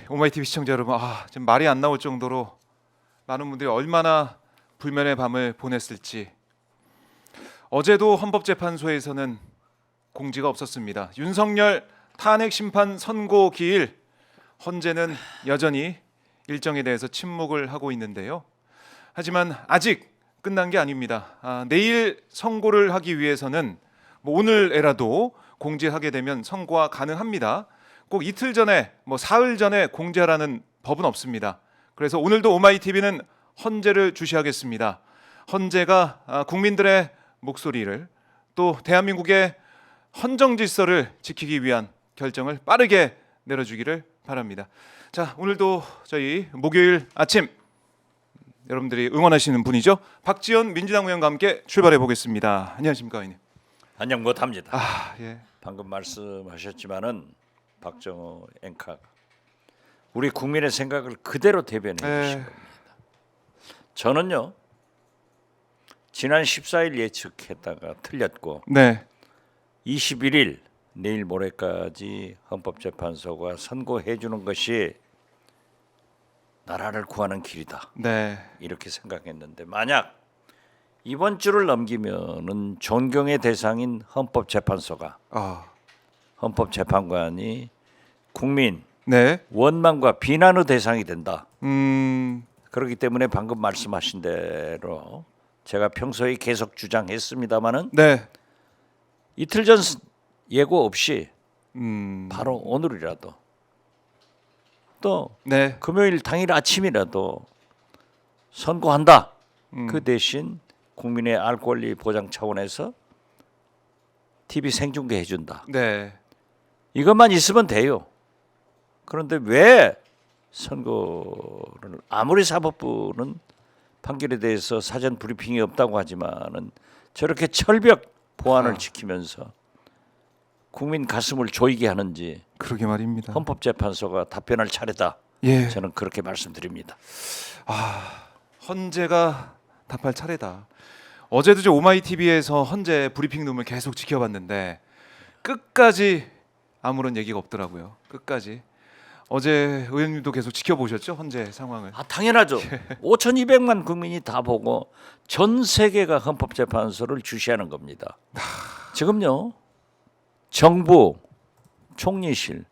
오마이TV 시청자 여러분, 지금 말이 안 나올 정도로 많은 분들이 얼마나 불면의 밤을 보냈을지. 어제도 헌법재판소에서는 공지가 없었습니다. 윤석열 탄핵 심판 선고 기일, 헌재는 여전히 일정에 대해서 침묵을 하고 있는데요. 하지만 아직 끝난 게 아닙니다. 내일 선고를 하기 위해서는 오늘에라도 공지하게 되면 선고가 가능합니다. 꼭 이틀 전에, 사흘 전에 공지하라는 법은 없습니다. 그래서 오늘도 오마이TV는 헌재를 주시하겠습니다. 헌재가 국민들의 목소리를, 또 대한민국의 헌정 질서를 지키기 위한 결정을 빠르게 내려주기를 바랍니다. 자, 오늘도 저희 목요일 아침 여러분들이 응원하시는 분이죠. 박지원 민주당 의원과 함께 출발해 보겠습니다. 안녕하십니까, 의원님. 안녕 못합니다. 예. 방금 말씀하셨지만은 박정호 앵커 우리 국민의 생각을 그대로 대변해 주신 겁니다. 저는요 지난 14일 예측했다가 틀렸고 네. 21일 내일 모레까지 헌법재판소가 선고해 주는 것이 나라를 구하는 길이다. 네. 이렇게 생각했는데 만약 이번 주를 넘기면은 존경의 대상인 헌법재판소가 헌법재판관이 국민 네. 원망과 비난의 대상이 된다. 음. 그렇기 때문에 방금 말씀하신 대로 제가 평소에 계속 주장했습니다마는 네. 이틀 전 예고 없이 바로 오늘이라도 또 네. 금요일 당일 아침이라도 선고한다. 그 대신 국민의 알 권리 보장 차원에서 TV 생중계 해준다. 네. 이것만 있으면 돼요. 그런데 왜 선고를 아무리 사법부는 판결에 대해서 사전 브리핑이 없다고 하지만은 저렇게 철벽 보안을 지키면서 국민 가슴을 조이게 하는지 그러게 말입니다. 헌법재판소가 답변할 차례다. 예. 저는 그렇게 말씀드립니다. 헌재가 답할 차례다. 어제도 저 오마이TV에서 헌재 브리핑룸을 계속 지켜봤는데 끝까지 아무런 얘기가 없더라고요. 끝까지. 어제 의원님도 계속 지켜보셨죠? 헌재 상황을. 당연하죠. 5,200만 국민이 다 보고 전 세계가 헌법재판소를 주시하는 겁니다. 지금요. 정부, 총리실,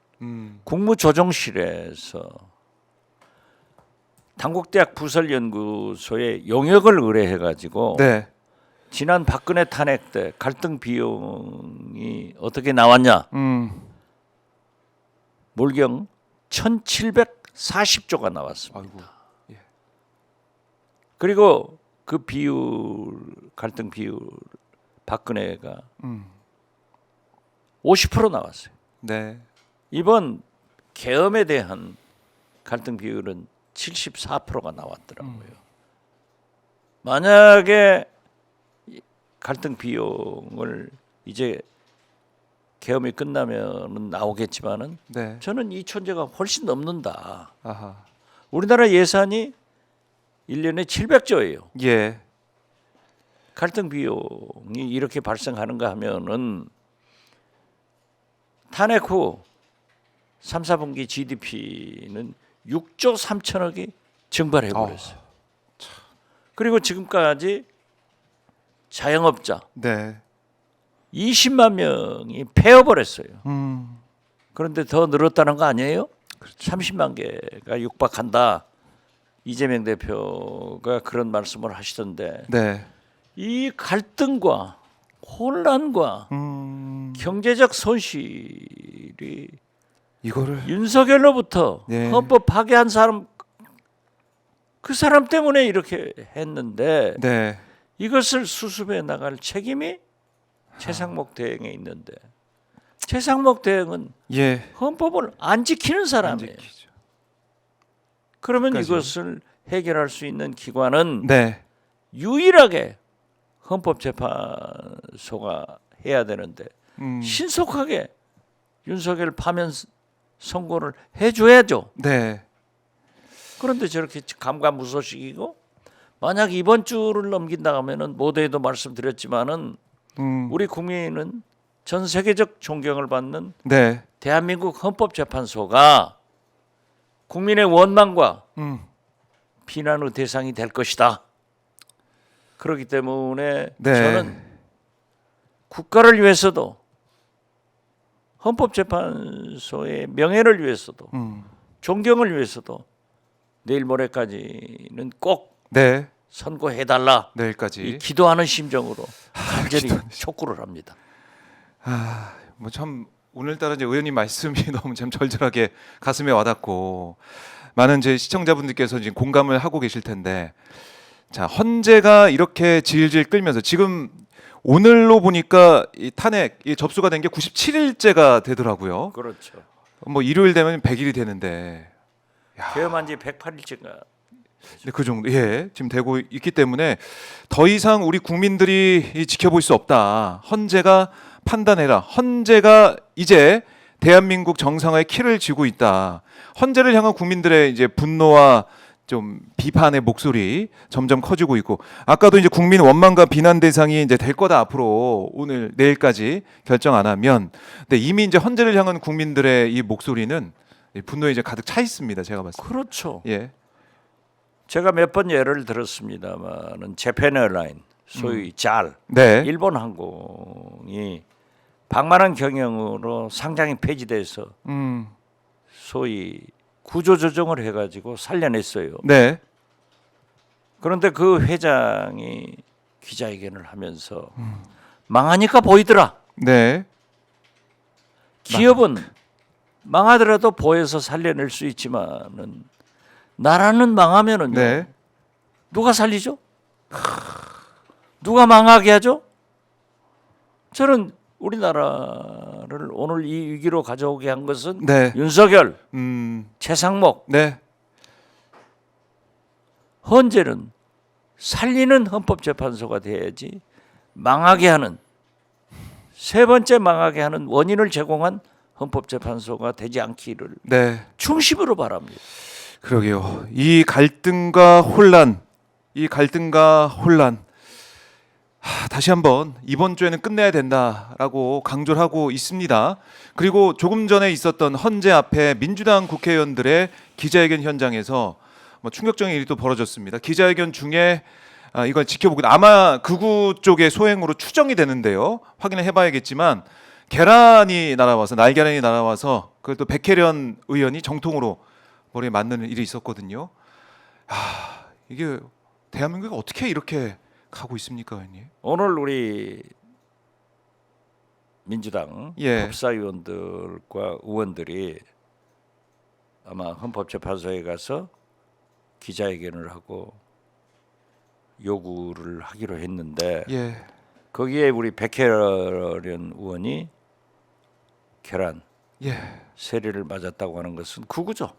국무조정실에서 당국대학 부설연구소에 용역을 의뢰해가지고 네. 지난 박근혜 탄핵 때 갈등 비용이 어떻게 나왔냐? 몰경 1,740조가 나왔습니다. 아이고. 예. 그리고 그 비율 갈등 비율 박근혜가 50% 나왔어요. 네. 이번 계엄에 대한 갈등 비율은 74%가 나왔더라고요. 만약에 갈등 비용을 이제 계엄이 끝나면은 나오겠지만은 네. 저는 이 천재가 훨씬 넘는다. 아하. 우리나라 예산이 1년에 700조예요. 예. 갈등 비용이 이렇게 발생하는가 하면은 탄핵 후 3, 4분기 GDP는 6조 3천억이 증발해 버렸어요. 그리고 지금까지 자영업자 네. 20만 명이 폐업버렸어요. 음. 그런데 더 늘었다는 거 아니에요? 그렇죠. 30만 개가 육박한다. 이재명 대표가 그런 말씀을 하시던데 네. 이 갈등과 혼란과 경제적 손실이 이거를 윤석열로부터 네. 헌법 파괴한 사람 그 사람 때문에 이렇게 했는데 네. 이것을 수습해 나갈 책임이 최상목 대행에 있는데 최상목 대행은 예. 헌법을 안 지키는 안 사람이에요. 지키죠. 그러면 끝까지. 이것을 해결할 수 있는 기관은 네. 유일하게 헌법재판소가 해야 되는데 신속하게 윤석열 파면 선고를 해줘야죠. 네. 그런데 저렇게 감감무소식이고 만약 이번 주를 넘긴다 하면은 모두에도 말씀드렸지만은 우리 국민은 전 세계적 존경을 받는 네. 대한민국 헌법재판소가 국민의 원망과 음. 비난의 대상이 될 것이다. 그렇기 때문에 네. 저는 국가를 위해서도 헌법재판소의 명예를 위해서도 존경을 위해서도 내일 모레까지는 꼭 네. 선고해달라. 이 내일까지. 기도하는 심정으로 간절히 촉구를 합니다. 뭐 참 오늘따라 이제 의원님 말씀이 너무 참 절절하게 가슴에 와닿고 많은 제 시청자분들께서 지금 공감을 하고 계실 텐데, 자, 헌재가 이렇게 질질 끌면서 지금 오늘로 보니까 이 탄핵 이 접수가 된 게 97일째가 되더라고요. 그렇죠. 뭐 일요일 되면 100일이 되는데, 개엄한 지 108일째가 네, 그 정도 예 지금 되고 있기 때문에 더 이상 우리 국민들이 지켜볼 수 없다. 헌재가 판단해라. 헌재가 이제 대한민국 정상화의 키를 쥐고 있다. 헌재를 향한 국민들의 이제 분노와 좀 비판의 목소리 점점 커지고 있고, 아까도 이제 국민 원망과 비난 대상이 이제 될 거다 앞으로 오늘 내일까지 결정 안 하면. 근데 이미 이제 헌재를 향한 국민들의 이 목소리는 분노에 이제 가득 차 있습니다. 제가 봤을 때. 그렇죠. 예. 제가 몇 번 예를 들었습니다만은 재팬 에어라인 소위 잘 네. 일본 항공이 방만한 경영으로 상장이 폐지돼서 소위 구조 조정을 해가지고 살려냈어요. 네. 그런데 그 회장이 기자회견을 하면서 망하니까 보이더라. 네. 기업은 망하더라도 보여서 살려낼 수 있지만은 나라는 망하면은요. 네. 누가 살리죠? 누가 망하게 하죠? 저는 우리나라를 오늘 이 위기로 가져오게 한 것은 네. 윤석열, 음. 최상목, 네. 헌재는 살리는 헌법재판소가 돼야지 망하게 하는, 세 번째 망하게 하는 원인을 제공한 헌법재판소가 되지 않기를 네. 중심으로 바랍니다. 그러게요. 이 갈등과 혼란, 다시 한번 이번 주에는 끝내야 된다라고 강조를 하고 있습니다. 그리고 조금 전에 있었던 헌재 앞에 민주당 국회의원들의 기자회견 현장에서 뭐 충격적인 일이 또 벌어졌습니다. 기자회견 중에 이걸 지켜보고 아마 극우 쪽의 소행으로 추정이 되는데요. 확인을 해봐야겠지만 계란이 날아와서 날계란이 날아와서 그걸 또 백혜련 의원이 정통으로 머리에 맞는 일이 있었거든요. 이게 대한민국이 어떻게 이렇게 가고 있습니까, 의원님? 오늘 우리 민주당 예. 법사위원들과 의원들이 아마 헌법재판소에 가서 기자회견을 하고 요구를 하기로 했는데 예. 거기에 우리 백혜련 의원이 계란 예. 세례를 맞았다고 하는 것은 극우죠.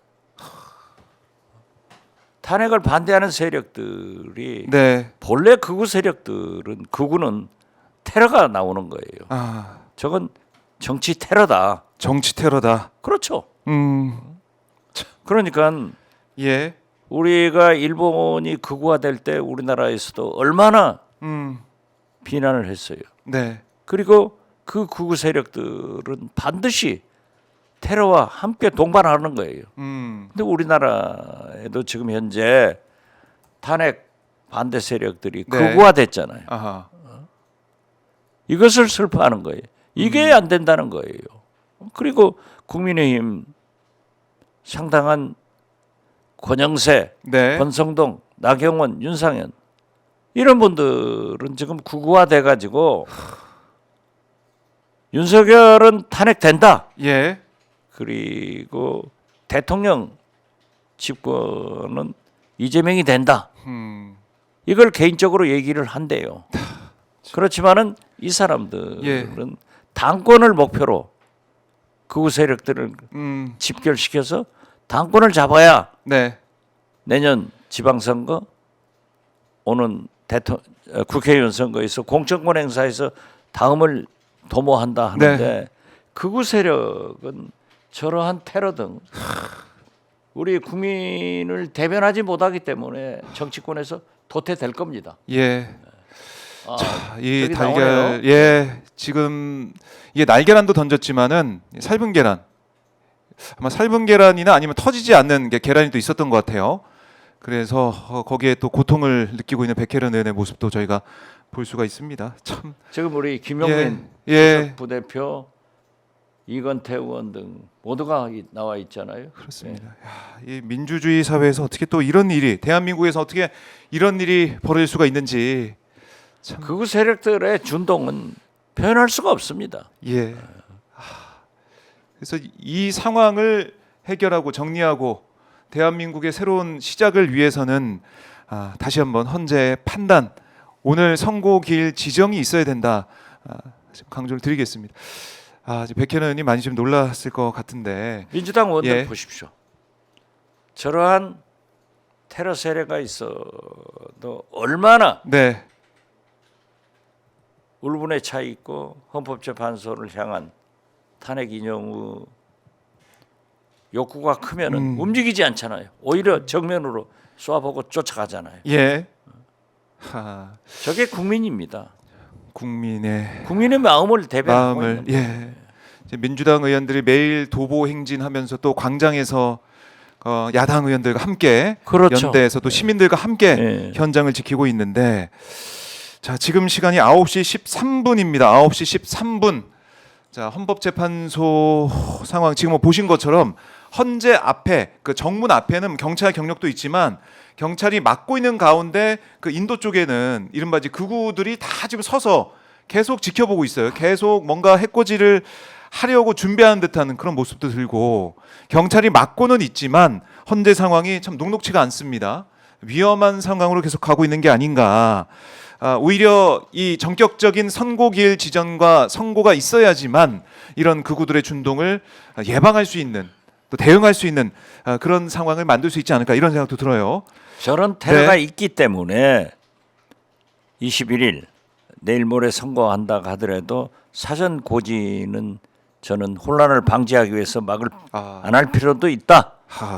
탄핵을 반대하는 세력들이 네. 본래 극우 세력들은 극우는 테러가 나오는 거예요. 저건 정치 테러다. 정치 테러다. 그렇죠. 그러니까 예. 우리가 일본이 극우화될 때 우리나라에서도 얼마나 비난을 했어요. 네. 그리고 그 극우 세력들은 반드시 테러와 함께 동반하는 거예요. 근데 우리나라에도 지금 현재 탄핵 반대 세력들이 네. 극우화됐잖아요. 아하. 이것을 슬퍼하는 거예요. 이게 안 된다는 거예요. 그리고 국민의힘 상당한 권영세, 네. 권성동, 나경원, 윤상현 이런 분들은 지금 극우화돼 가지고 윤석열은 탄핵된다. 예. 그리고 대통령 집권은 이재명이 된다. 이걸 개인적으로 얘기를 한대요. 그렇지만은 이 사람들은 예. 당권을 목표로 극우 세력들을 집결시켜서 당권을 잡아야 네. 내년 지방선거 오는 국회의원 선거에서 공천권 행사에서 다음을 도모한다 하는데 네. 극우 세력은 저러한 테러 등 우리 국민을 대변하지 못하기 때문에 정치권에서 도태될 겁니다. 예. 이 저기 달걀 나오네요. 예. 지금 이게 날계란도 던졌지만은 삶은 계란 아마 삶은 계란이나 아니면 터지지 않는 계란이 또 있었던 것 같아요. 그래서 거기에 또 고통을 느끼고 있는 백혜련 의원의 모습도 저희가 볼 수가 있습니다. 참. 지금 우리 김용민 예. 부대표, 이건태 의원 등 모두가 나와 있잖아요. 그렇습니다. 야, 이 민주주의 사회에서 어떻게 또 이런 일이, 대한민국에서 어떻게 이런 일이 벌어질 수가 있는지 참. 극우 세력들의 준동은 표현할 수가 없습니다. 예. 그래서 이 상황을 해결하고 정리하고 대한민국의 새로운 시작을 위해서는 다시 한번 헌재의 판단, 오늘 선고기일 지정이 있어야 된다. 강조를 드리겠습니다. 백혜련 의원님 많이 좀 놀랐을 것 같은데. 민주당 의원들 예. 보십시오. 저러한 테러 세력가 있어도 얼마나 네. 울분에 차 있고 헌법재판소를 향한 탄핵 인용 욕구가 크면은 움직이지 않잖아요. 오히려 정면으로 쏘아보고 쫓아가잖아요. 예. 저게 국민입니다. 국민의 마음을 대변하고 마음을 있는 예. 이제 민주당 의원들이 매일 도보 행진하면서 또 광장에서 야당 의원들과 함께 그렇죠. 연대에서 또 시민들과 함께 예. 현장을 지키고 있는데 자, 지금 시간이 9시 13분입니다. 9시 13분. 자, 헌법재판소 상황 지금 뭐 보신 것처럼 헌재 앞에 그 정문 앞에는 경찰 경력도 있지만 경찰이 막고 있는 가운데 그 인도 쪽에는 이른바 이제 극우들이 다 지금 서서 계속 지켜보고 있어요. 계속 뭔가 해코지를 하려고 준비하는 듯한 그런 모습도 들고 경찰이 막고는 있지만 헌재 상황이 참 녹록치가 않습니다. 위험한 상황으로 계속 가고 있는 게 아닌가. 오히려 이 전격적인 선고기일 지정과 선고가 있어야지만 이런 극우들의 준동을 예방할 수 있는 또 대응할 수 있는 그런 상황을 만들 수 있지 않을까 이런 생각도 들어요. 저런 테러가 네. 있기 때문에 21일 내일 모레 선고한다 하더라도 사전 고지는 저는 혼란을 방지하기 위해서 막을 안 할 필요도 있다.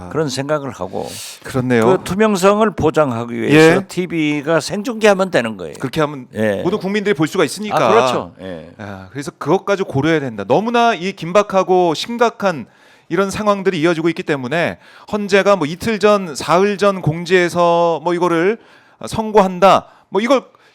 그런 생각을 하고 그렇네요. 그 투명성을 보장하기 위해서 예. TV가 생중계하면 되는 거예요. 그렇게 하면 예. 모든 국민들이 볼 수가 있으니까. 그렇죠. 예. 그래서 그것까지 고려해야 된다. 너무나 이 긴박하고 심각한 이런 상황들이 이어지고 있기 때문에 헌재가 뭐 이틀 전, 사흘 전 공지해서 뭐 이거를 선고한다. 뭐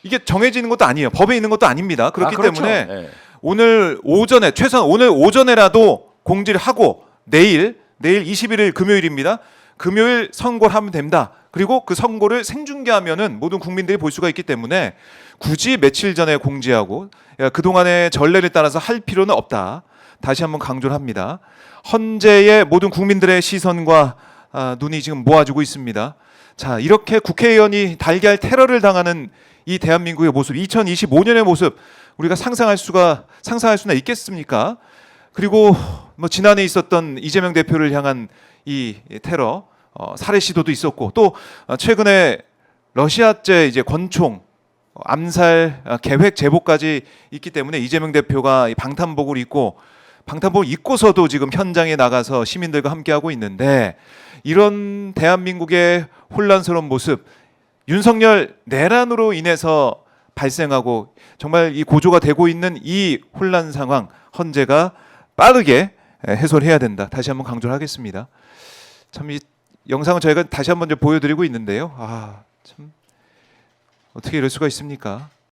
이게 정해지는 것도 아니에요. 법에 있는 것도 아닙니다. 그렇기 그렇죠. 때문에 예. 오늘 오전에 최소한 오늘 오전에라도 공지를 하고 내일 21일 금요일입니다. 금요일 선고를 하면 됩니다. 그리고 그 선고를 생중계하면은 모든 국민들이 볼 수가 있기 때문에 굳이 며칠 전에 공지하고 그동안의 전례를 따라서 할 필요는 없다. 다시 한번 강조를 합니다. 헌재의 모든 국민들의 시선과 눈이 지금 모아지고 있습니다. 자, 이렇게 국회의원이 달걀 테러를 당하는 이 대한민국의 모습, 2025년의 모습 우리가 상상할 수나 있겠습니까? 그리고 뭐 지난해 있었던 이재명 대표를 향한 이 테러 살해 시도도 있었고 또 최근에 러시아제 이제 권총 암살 계획 제보까지 있기 때문에 이재명 대표가 이 방탄복을 입고서도 지금 현장에 나가서 시민들과 함께하고 있는데 이런 대한민국의 혼란스러운 모습 윤석열 내란으로 인해서 발생하고 정말 이 고조가 되고 있는 이 혼란 상황 헌재가 빠르게 해소를 해야 된다. 다시 한번 강조를 하겠습니다. 참 이 영상은 저희가 다시 한번 보여드리고 있는데요. 참 어떻게 이럴 수가 있습니까?